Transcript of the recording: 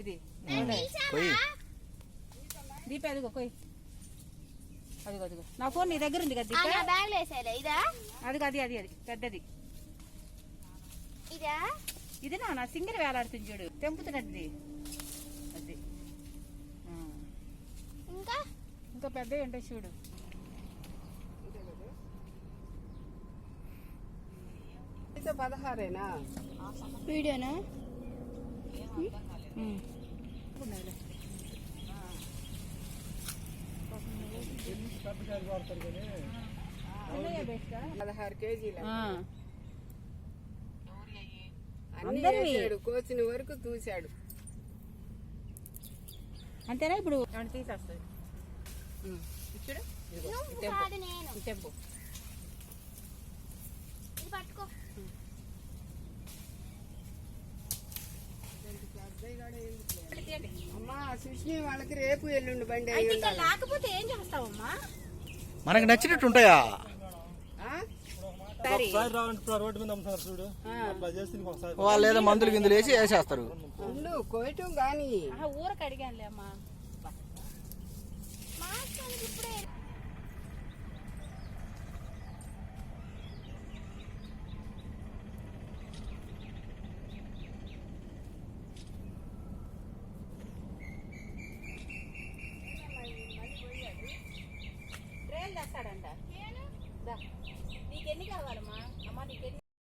ఇది దీప అదిగో కొయ్యి. అదిగో అదిగో నా ఫోన్ నీ దగ్గర ఉంది కదా అది అది అది అది పెద్దది ఇది నా సింగర్ వేలాడుతుంది చూడు తెంపుతున్నది అది ఇంకా పెద్దవి ఉంటాయి చూడు. అయితే 16 వీడియోనా కేజీలు కోసిన వరకు చూశాడు అంతేనా. ఇప్పుడు తీసేస్తుంది చూడు టెంపు అమ్మా సుష్మి వాళ్ళకి రేపు ఎల్లుండి బండి లేకపోతే ఏం చేస్తావమ్మా? మనకి నచ్చినట్టు ఉంటాయా? వాళ్ళు ఏదో మందులు గిందులు వేసి వేసేస్తారు. కోయటం గానీ ఊరకు అడిగానులే అమ్మా.